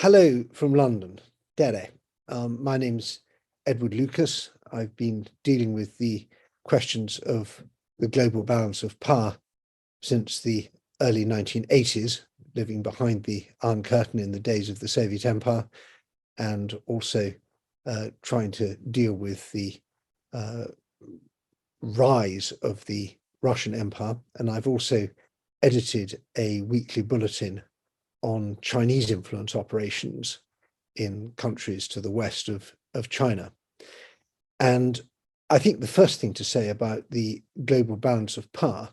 Hello from London, Dere. My name's Edward Lucas. I've been dealing with the questions of the global balance of power since the early 1980s, living behind the Iron Curtain in the days of the Soviet Empire, and also trying to deal with the rise of the Russian Empire. And I've also edited a weekly bulletin on Chinese influence operations in countries to the west of China. And I think the first thing to say about the global balance of power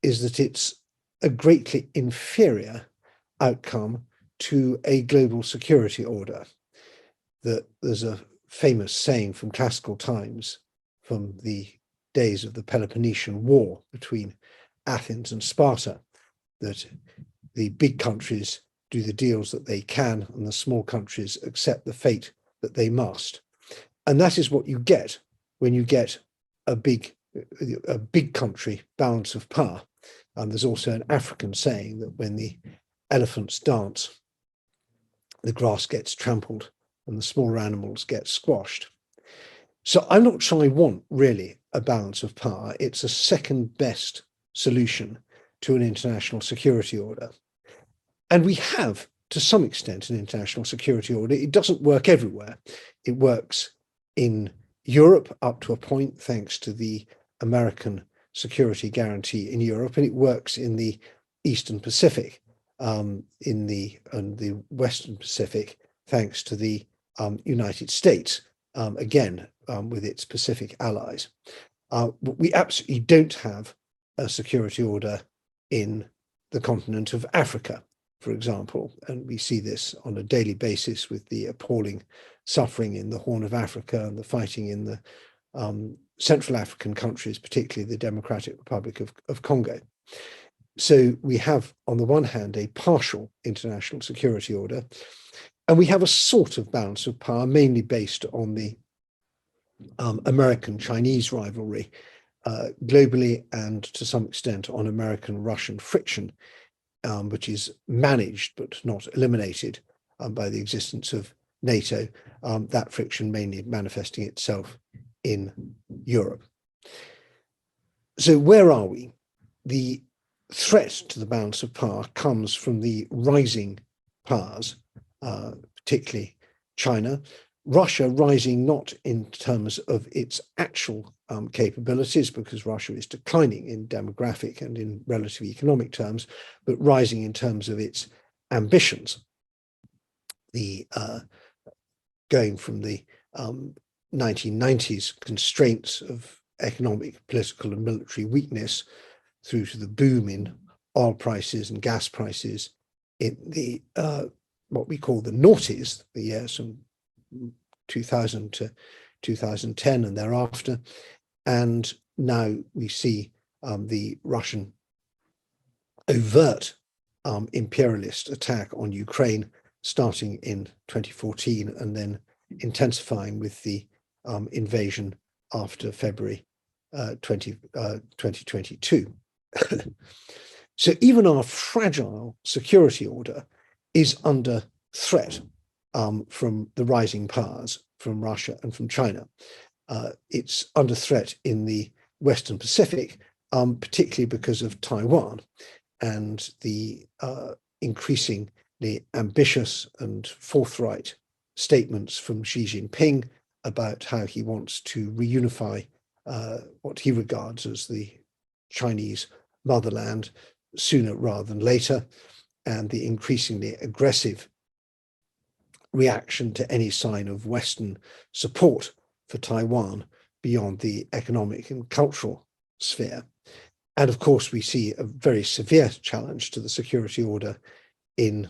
is that it's a greatly inferior outcome to a global security order. That there's a famous saying from classical times, from the days of the Peloponnesian War between Athens and Sparta, that the big countries do the deals that they can, and the small countries accept the fate that they must. And that is what you get when you get a big country balance of power. And there's also an African saying that when the elephants dance, the grass gets trampled and the smaller animals get squashed. So I'm not sure I want really a balance of power. It's a second best solution to an international security order. And we have, to some extent, an international security order. It doesn't work everywhere. It works in Europe up to a point, thanks to the American security guarantee in Europe, and it works in the Eastern Pacific, in the Western Pacific, thanks to the United States, again, with its Pacific allies. We absolutely don't have a security order in the continent of Africa, for example, and we see this on a daily basis with the appalling suffering in the Horn of Africa and the fighting in the Central African countries, particularly the Democratic Republic of Congo. So we have, on the one hand, a partial international security order, and we have a sort of balance of power, mainly based on the American-Chinese rivalry globally, and to some extent on American-Russian friction, which is managed but not eliminated by the existence of NATO, that friction mainly manifesting itself in Europe. So where are we? The threat to the balance of power comes from the rising powers, particularly China. Russia rising not in terms of its actual capabilities, because Russia is declining in demographic and in relative economic terms, but rising in terms of its ambitions. The going from the 1990s constraints of economic, political, and military weakness through to the boom in oil prices and gas prices in the what we call the noughties, the years from 2000 to 2010 and thereafter. And now we see the Russian overt imperialist attack on Ukraine starting in 2014 and then intensifying with the invasion after February 2022. So even our fragile security order is under threat from the rising powers, from Russia and from China. It's under threat in the Western Pacific, particularly because of Taiwan and the increasingly ambitious and forthright statements from Xi Jinping about how he wants to reunify what he regards as the Chinese motherland sooner rather than later, and the increasingly aggressive reaction to any sign of Western support for Taiwan beyond the economic and cultural sphere. And of course, we see a very severe challenge to the security order in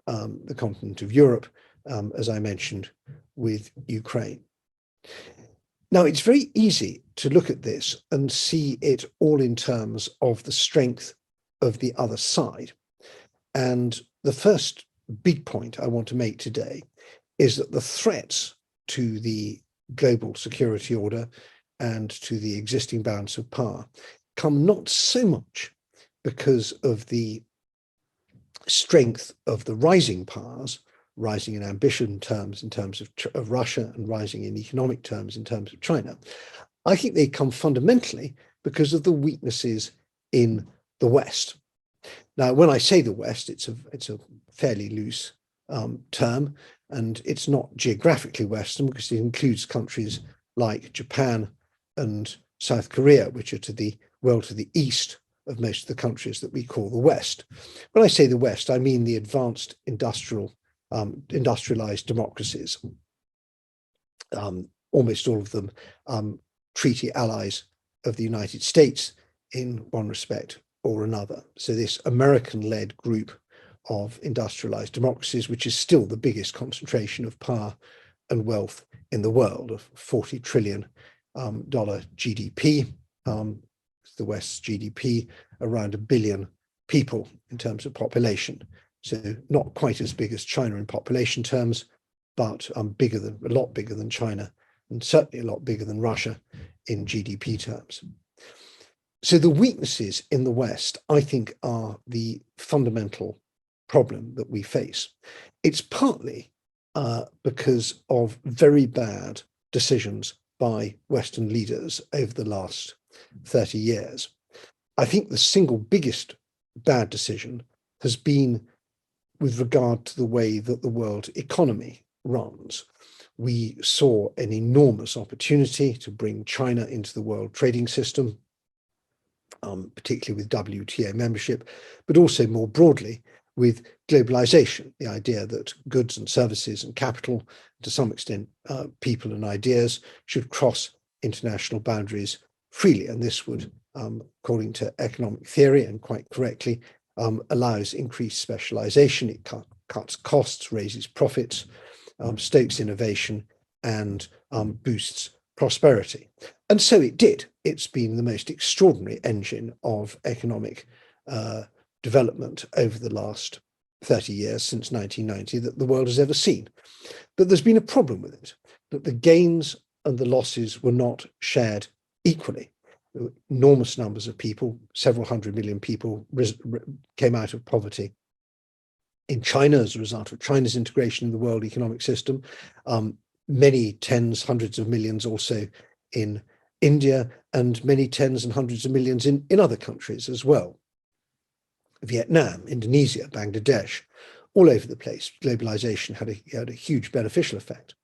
the continent of Europe, as I mentioned, with Ukraine. Now, it's very easy to look at this and see it all in terms of the strength of the other side. And the first big point I want to make today is that the threats to the global security order and to the existing balance of power come not so much because of the strength of the rising powers rising in ambition terms in terms of Russia, and rising in economic terms in terms of China. I think they come fundamentally because of the weaknesses in the West. Now, when I say the West, it's a fairly loose term, and it's not geographically Western because it includes countries like Japan and South Korea, which are to the east of most of the countries that we call the West. When I say the West, I mean the advanced industrialized democracies. Almost all of them treaty allies of the United States in one respect or another. So this American-led group of industrialized democracies, which is still the biggest concentration of power and wealth in the world, of $40 trillion GDP. The West's GDP around 1 billion people in terms of population. So not quite as big as China in population terms, but a lot bigger than China, and certainly a lot bigger than Russia in GDP terms. So the weaknesses in the West, I think, are the fundamental problem that we face. It's partly because of very bad decisions by Western leaders over the last 30 years. I think the single biggest bad decision has been with regard to the way that the world economy runs. We saw an enormous opportunity to bring China into the world trading system, particularly with WTO membership, but also more broadly with globalization, the idea that goods and services and capital, to some extent, people and ideas, should cross international boundaries freely. And this would, according to economic theory, and quite correctly, allows increased specialization. It cuts costs, raises profits, stokes innovation, and boosts prosperity. And so it did. It's been the most extraordinary engine of economic development over the last 30 years, since 1990, that the world has ever seen. But there's been a problem with it, that the gains and the losses were not shared equally. Enormous numbers of people, several hundred million people, came out of poverty in China as a result of China's integration in the world economic system. Many tens, hundreds of millions also in India, and many tens and hundreds of millions in other countries as well. Vietnam, Indonesia, Bangladesh, all over the place. Globalization had a huge beneficial effect.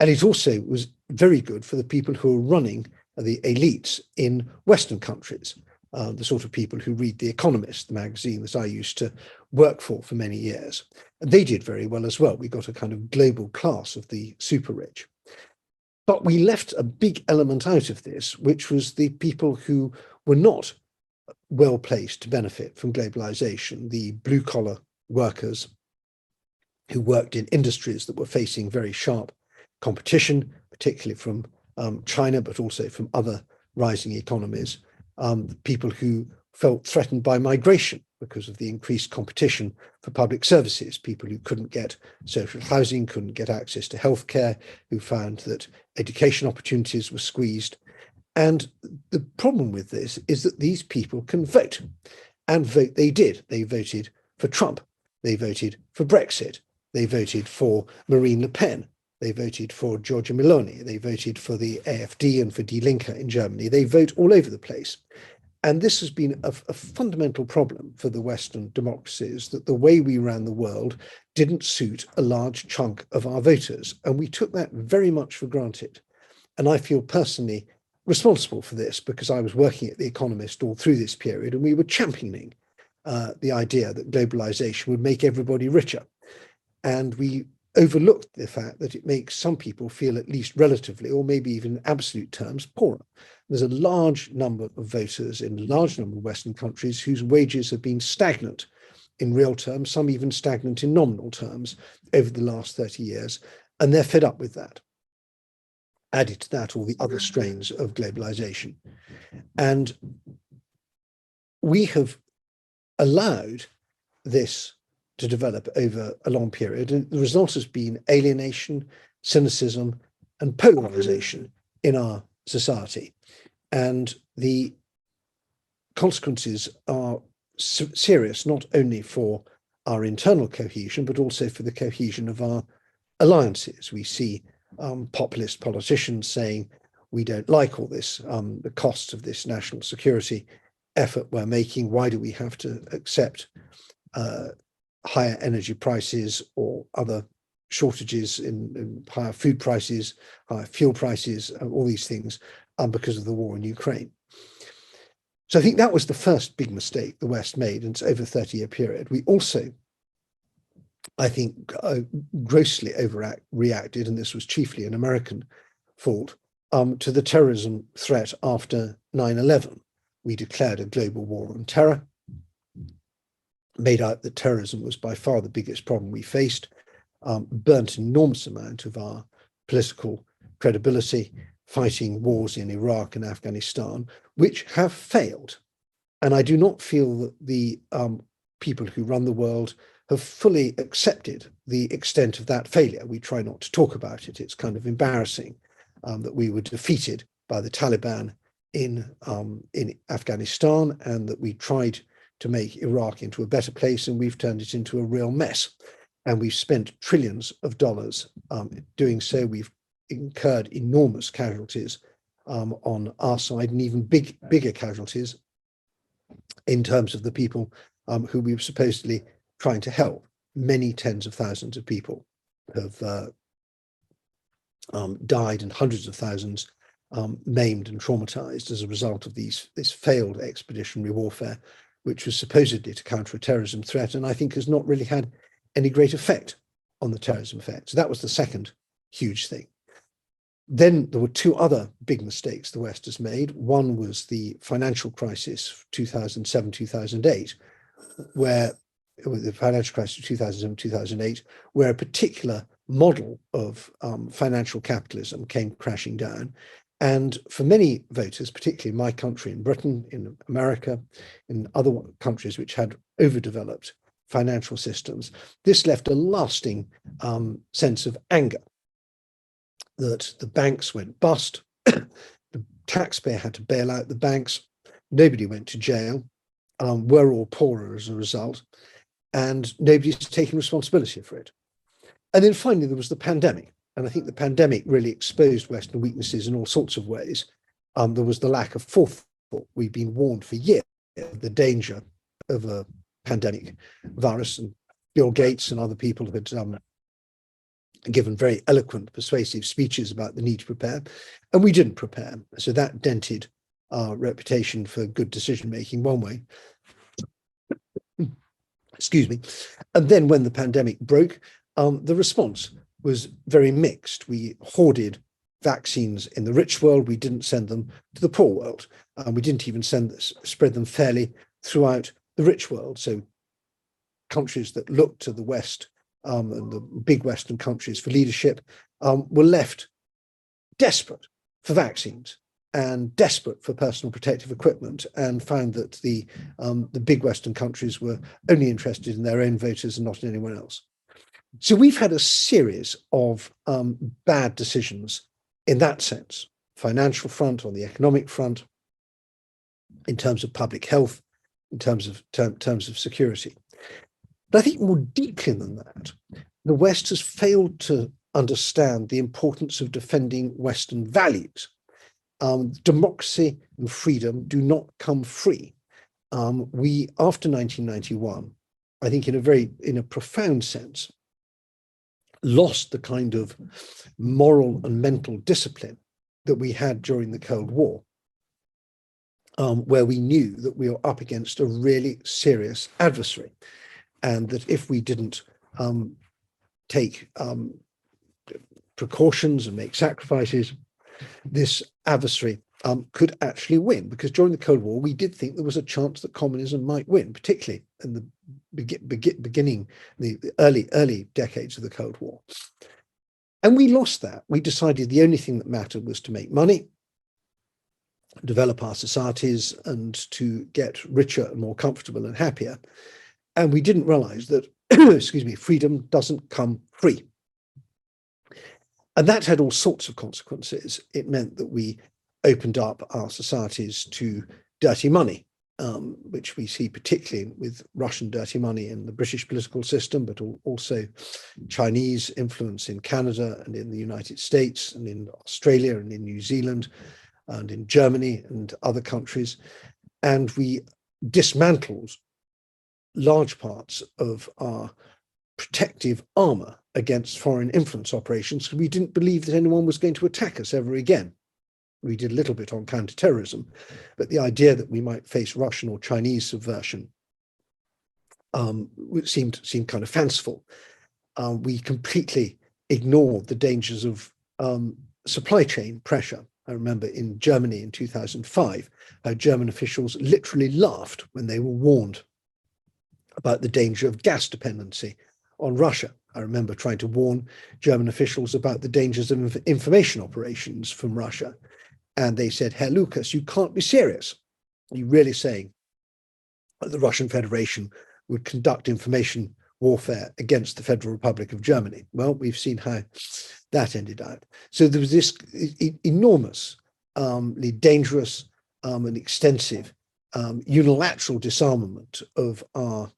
And it also was very good for the people who were running the elites in Western countries, the sort of people who read The Economist, the magazine that I used to work for many years. And they did very well as well. We got a kind of global class of the super rich. But we left a big element out of this, which was the people who were not well placed to benefit from globalization, the blue collar workers who worked in industries that were facing very sharp competition, particularly from China, but also from other rising economies, people who felt threatened by migration because of the increased competition for public services, people who couldn't get social housing, couldn't get access to healthcare, who found that education opportunities were squeezed. And the problem with this is that these people can vote, and vote they did. They voted for Trump, they voted for Brexit, they voted for Marine Le Pen, they voted for Giorgia Meloni, they voted for the AfD and for Die Linke in Germany. They vote all over the place. And this has been a fundamental problem for the Western democracies, that the way we ran the world didn't suit a large chunk of our voters. And we took that very much for granted. And I feel personally responsible for this because I was working at The Economist all through this period, and we were championing the idea that globalization would make everybody richer. And we overlooked the fact that it makes some people feel, at least relatively, or maybe even in absolute terms, poorer. There's a large number of voters in a large number of Western countries whose wages have been stagnant in real terms, some even stagnant in nominal terms over the last 30 years, and they're fed up with that. Added to that, all the other strains of globalization. And we have allowed this to develop over a long period. And the result has been alienation, cynicism, and polarization in our society. And the consequences are serious, not only for our internal cohesion, but also for the cohesion of our alliances. We see populist politicians saying, we don't like all this, the costs of this national security effort we're making. Why do we have to accept higher energy prices or other shortages in higher food prices, higher fuel prices, all these things because of the war in Ukraine? So I think that was the first big mistake the West made, and it's over a 30-year period. We also, I think, grossly overreacted, and this was chiefly an American fault, to the terrorism threat after 9/11. We declared a global war on terror, made out that terrorism was by far the biggest problem we faced, burnt an enormous amount of our political credibility, fighting wars in Iraq and Afghanistan, which have failed. And I do not feel that the people who run the world have fully accepted the extent of that failure. We try not to talk about it. It's kind of embarrassing that we were defeated by the Taliban in Afghanistan, and that we tried to make Iraq into a better place, and we've turned it into a real mess. And we've spent trillions of dollars doing so. We've incurred enormous casualties on our side, and even bigger casualties in terms of the people who we were supposedly trying to help. Many tens of thousands of people have died, and hundreds of thousands maimed and traumatized as a result of this failed expeditionary warfare, which was supposedly to counter a terrorism threat, and I think has not really had any great effect on the terrorism effect. So that was the second huge thing. Then there were two other big mistakes the West has made. One was the financial crisis, 2007, 2008, where the financial crisis of 2007, 2008, where a particular model of financial capitalism came crashing down. And for many voters, particularly in my country, in Britain, in America, in other countries which had overdeveloped financial systems, this left a lasting sense of anger that the banks went bust, the taxpayer had to bail out the banks, nobody went to jail, we're all poorer as a result, and nobody's taking responsibility for it. And then finally, there was the pandemic. And I think the pandemic really exposed Western weaknesses in all sorts of ways. There was the lack of forethought. We've been warned for years of the danger of a pandemic virus, and Bill Gates and other people had given very eloquent, persuasive speeches about the need to prepare, and we didn't prepare. So that dented our reputation for good decision-making one way. Excuse me. And then when the pandemic broke, the response was very mixed. We hoarded vaccines in the rich world. We didn't send them to the poor world. We didn't even spread them fairly throughout the rich world. So countries that looked to the West and the big Western countries for leadership were left desperate for vaccines and desperate for personal protective equipment, and found that the big Western countries were only interested in their own voters and not in anyone else. So we've had a series of bad decisions in that sense, financial front, on the economic front, in terms of public health, in terms of security. But I think more deeply than that, the West has failed to understand the importance of defending Western values. Democracy and freedom do not come free. We, after 1991, I think in a profound sense, lost the kind of moral and mental discipline that we had during the Cold War, where we knew that we were up against a really serious adversary, and that if we didn't take precautions and make sacrifices, this adversary could actually win. Because during the Cold War, we did think there was a chance that communism might win, particularly in the beginning, the early decades of the Cold War. And we lost that. We decided the only thing that mattered was to make money, develop our societies, and to get richer and more comfortable and happier. And we didn't realize that, excuse me, freedom doesn't come free. And that had all sorts of consequences. It meant that we opened up our societies to dirty money, which we see particularly with Russian dirty money in the British political system, but also Chinese influence in Canada and in the United States and in Australia and in New Zealand and in Germany and other countries. And we dismantled large parts of our protective armor against foreign influence operations because we didn't believe that anyone was going to attack us ever again. We did a little bit on counterterrorism, but the idea that we might face Russian or Chinese subversion seemed kind of fanciful. We completely ignored the dangers of supply chain pressure. I remember in Germany in 2005, German officials literally laughed when they were warned about the danger of gas dependency on Russia. I remember trying to warn German officials about the dangers of information operations from Russia. And they said, Herr Lucas, you can't be serious. Are you really saying that the Russian Federation would conduct information warfare against the Federal Republic of Germany? Well, we've seen how that ended out. So there was this enormously dangerous and extensive unilateral disarmament of our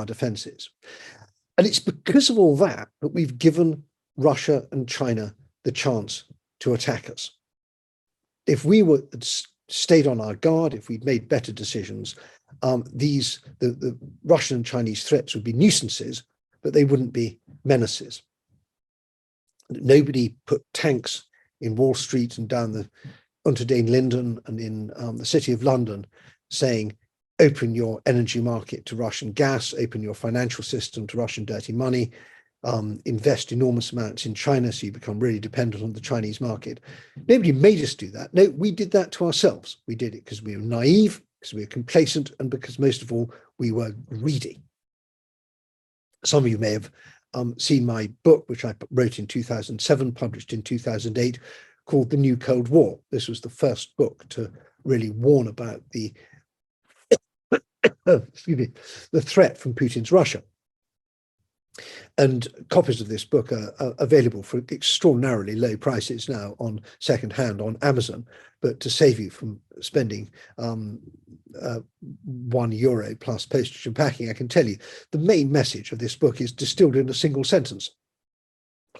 defenses. And it's because of all that that we've given Russia and China the chance to attack us. If we were stayed on our guard, if we'd made better decisions, the Russian and Chinese threats would be nuisances, but they wouldn't be menaces. Nobody put tanks in Wall Street and down the Unter den Linden and in the City of London saying, open your energy market to Russian gas, open your financial system to Russian dirty money, invest enormous amounts in China so you become really dependent on the Chinese market. Nobody made us do that. No, we did that to ourselves. We did it because we were naive, because we were complacent, and because most of all, we were greedy. Some of you may have seen my book, which I wrote in 2007, published in 2008, called The New Cold War. This was the first book to really warn about the the threat from Putin's Russia. And copies of this book are available for extraordinarily low prices now on secondhand on Amazon. But to save you from spending €1 plus postage and packing, I can tell you the main message of this book is distilled in a single sentence.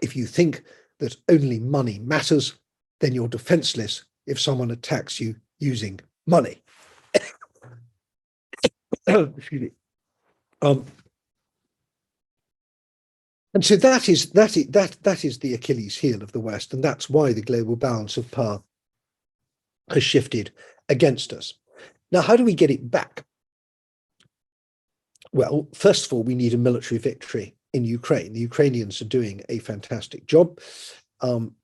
If you think that only money matters, then you're defenseless if someone attacks you using money. Excuse me. And so that is the Achilles heel of the West, and that's why the global balance of power has shifted against us. Now, how do we get it back? Well, first of all, we need a military victory in Ukraine. The Ukrainians are doing a fantastic job.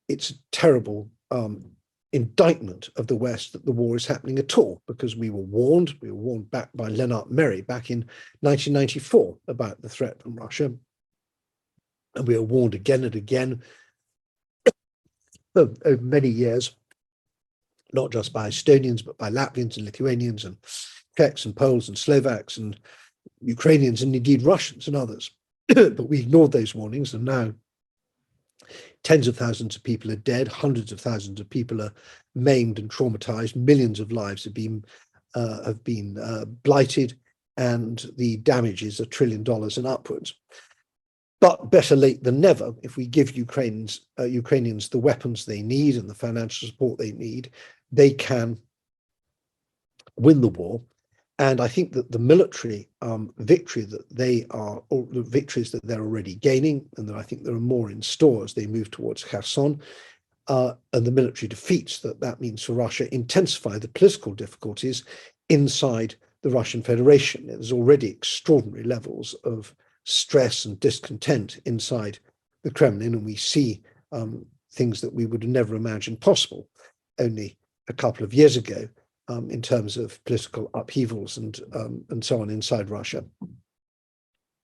It's a terrible indictment of the West that the war is happening at all, because we were warned back by Lennart Meri back in 1994 about the threat from Russia. And we were warned again and again over many years, not just by Estonians, but by Latvians and Lithuanians and Czechs and Poles and Slovaks and Ukrainians and indeed Russians and others. But we ignored those warnings, and now tens of thousands of people are dead, hundreds of thousands of people are maimed and traumatized, millions of lives have been blighted, and the damage is $1 trillion and upwards. But better late than never. If we give Ukrainians the weapons they need and the financial support they need, they can win the war. And I think that the military victory that they are, or the victories that they're already gaining, and that I think there are more in store as they move towards Kherson, and the military defeats that means for Russia, intensify the political difficulties inside the Russian Federation. There's already extraordinary levels of stress and discontent inside the Kremlin, and we see things that we would have never imagined possible only a couple of years ago. In terms of political upheavals and so on inside Russia.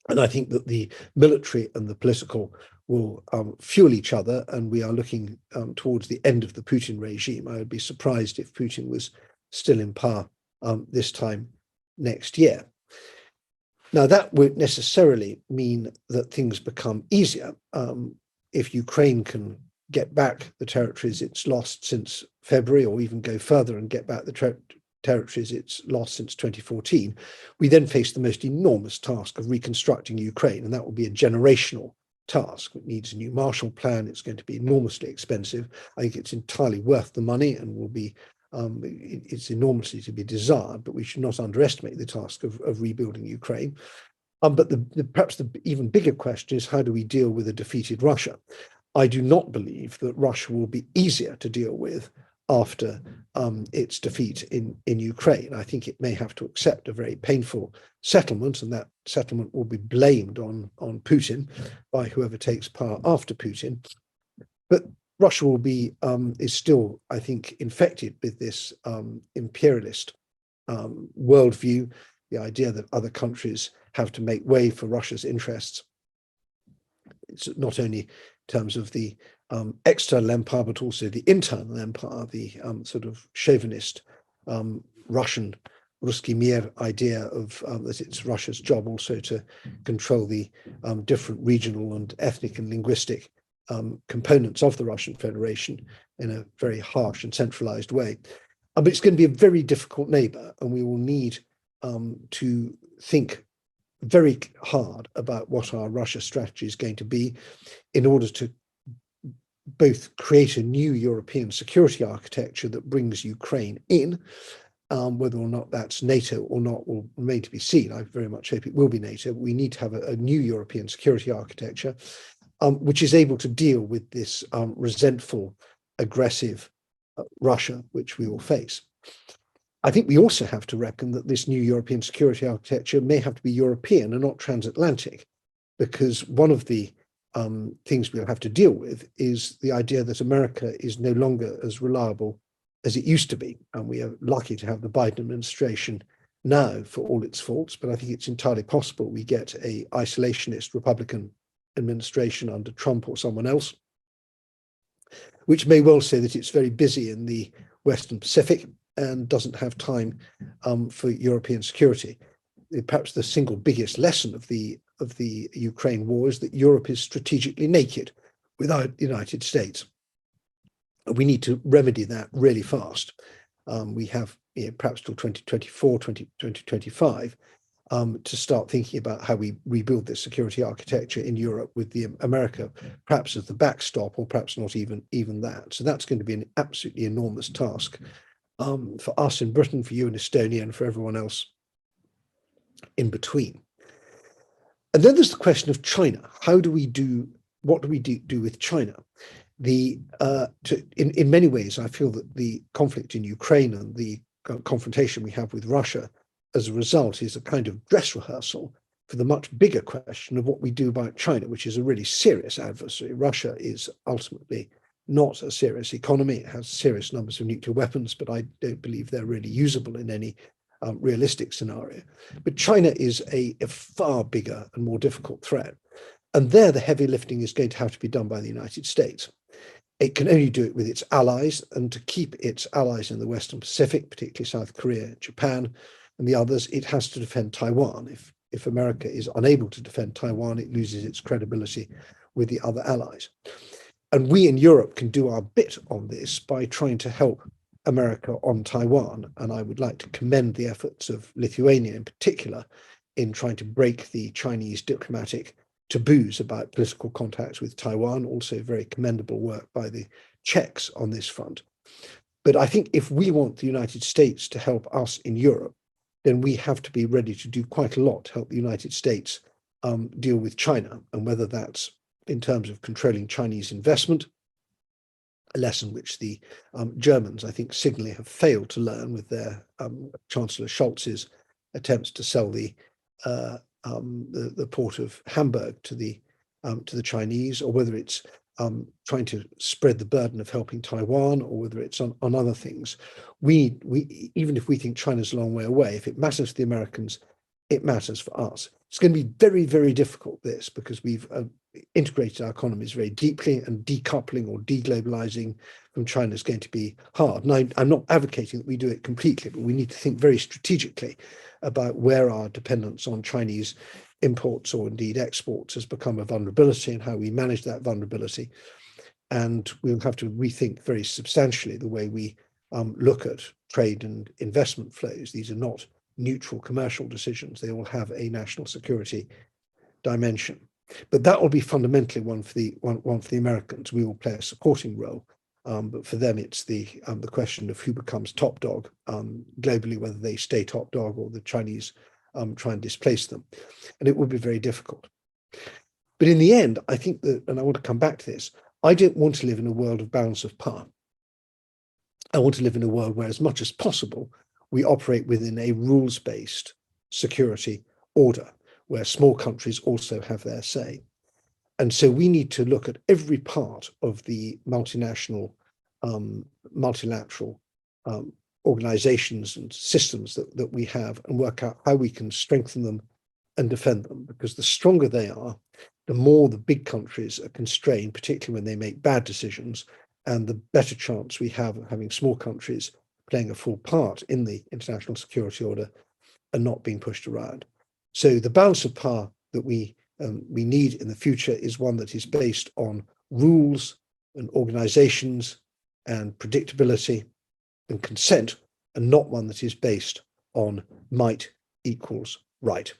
And I think that the military and the political will fuel each other, and we are looking towards the end of the Putin regime. I would be surprised if Putin was still in power this time next year. Now, that won't necessarily mean that things become easier. If Ukraine can get back the territories it's lost since February, or even go further and get back the territories it's lost since 2014, we then face the most enormous task of reconstructing Ukraine, and that will be a generational task. It needs a new Marshall Plan. It's going to be enormously expensive. I think it's entirely worth the money and will be it's enormously to be desired, but we should not underestimate the task of rebuilding Ukraine. But perhaps the even bigger question is, how do we deal with a defeated Russia? I do not believe that Russia will be easier to deal with after its defeat in Ukraine. I think it may have to accept a very painful settlement, and that settlement will be blamed on Putin by whoever takes power after Putin. But Russia will be is still, I think, infected with this imperialist worldview, the idea that other countries have to make way for Russia's interests. It's not only in terms of the external empire, but also the internal empire, the sort of chauvinist Russian Ruski Mir idea of that it's Russia's job also to control the different regional and ethnic and linguistic components of the Russian Federation in a very harsh and centralized way. But it's going to be a very difficult neighbor, and we will need to think very hard about what our Russia strategy is going to be in order to both create a new European security architecture that brings Ukraine in. Whether or not that's NATO or not will remain to be seen. I very much hope it will be NATO. We need to have a new European security architecture, which is able to deal with this resentful, aggressive Russia, which we will face. I think we also have to reckon that this new European security architecture may have to be European and not transatlantic, because one of the things we'll have to deal with is the idea that America is no longer as reliable as it used to be. And we are lucky to have the Biden administration now, for all its faults, but I think it's entirely possible we get an isolationist Republican administration under Trump or someone else, which may well say that it's very busy in the Western Pacific and doesn't have time for European security. Perhaps the single biggest lesson of the Ukraine war is that Europe is strategically naked without the United States. We need to remedy that really fast. We have perhaps till 2024, 2025 to start thinking about how we rebuild this security architecture in Europe with the America perhaps as the backstop, or perhaps not even that. So that's going to be an absolutely enormous task for us in Britain, for you in Estonia, and for everyone else in between. And then there's the question of China. What do we do with China? In many ways, I feel that the conflict in Ukraine and the confrontation we have with Russia as a result is a kind of dress rehearsal for the much bigger question of what we do about China, which is a really serious adversary. Russia is ultimately not a serious economy. It has serious numbers of nuclear weapons, but I don't believe they're really usable in any realistic scenario. But China is a far bigger and more difficult threat. And there, the heavy lifting is going to have to be done by the United States. It can only do it with its allies, and to keep its allies in the Western Pacific, particularly South Korea, Japan, and the others, it has to defend Taiwan. If America is unable to defend Taiwan, it loses its credibility with the other allies. And we in Europe can do our bit on this by trying to help America on Taiwan. And I would like to commend the efforts of Lithuania in particular in trying to break the Chinese diplomatic taboos about political contacts with Taiwan. Also very commendable work by the Czechs on this front. But I think if we want the United States to help us in Europe, then we have to be ready to do quite a lot to help the United States deal with China, and whether that's in terms of controlling Chinese investment, a lesson which the Germans, I think, signally have failed to learn with their Chancellor Scholz's attempts to sell the port of Hamburg to the Chinese, or whether it's trying to spread the burden of helping Taiwan, or whether it's on other things. We even if we think China's a long way away, if it matters to the Americans, it matters for us. It's going to be very, very difficult, this, because we've integrated our economies very deeply, and decoupling or deglobalizing from China is going to be hard. And I'm not advocating that we do it completely, but we need to think very strategically about where our dependence on Chinese imports or indeed exports has become a vulnerability, and how we manage that vulnerability. And we'll have to rethink very substantially the way we look at trade and investment flows. These are not neutral commercial decisions. They all have a national security dimension. But that will be fundamentally one for the Americans. We will play a supporting role. But for them, it's the question of who becomes top dog globally, whether they stay top dog or the Chinese try and displace them. And it will be very difficult. But in the end, I think that, and I want to come back to this, I don't want to live in a world of balance of power. I want to live in a world where, as much as possible, we operate within a rules-based security order, where small countries also have their say. And so we need to look at every part of the multinational, multilateral organizations and systems that we have and work out how we can strengthen them and defend them, because the stronger they are, the more the big countries are constrained, particularly when they make bad decisions, and the better chance we have of having small countries playing a full part in the international security order and not being pushed around. So the balance of power that we need in the future is one that is based on rules and organizations and predictability and consent, and not one that is based on might equals right.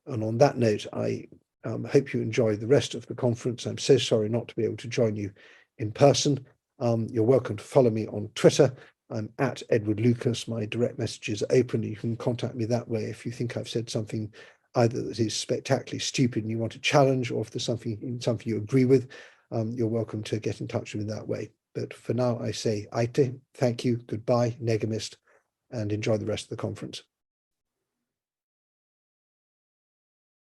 And on that note, I hope you enjoy the rest of the conference. I'm so sorry not to be able to join you in person. You're welcome to follow me on Twitter. I'm at Edward Lucas. My direct message is open. You can contact me that way if you think I've said something either that is spectacularly stupid and you want to challenge, or if there's something you agree with, you're welcome to get in touch with me that way. But for now, I say Aite, thank you, goodbye, Negamist, and enjoy the rest of the conference.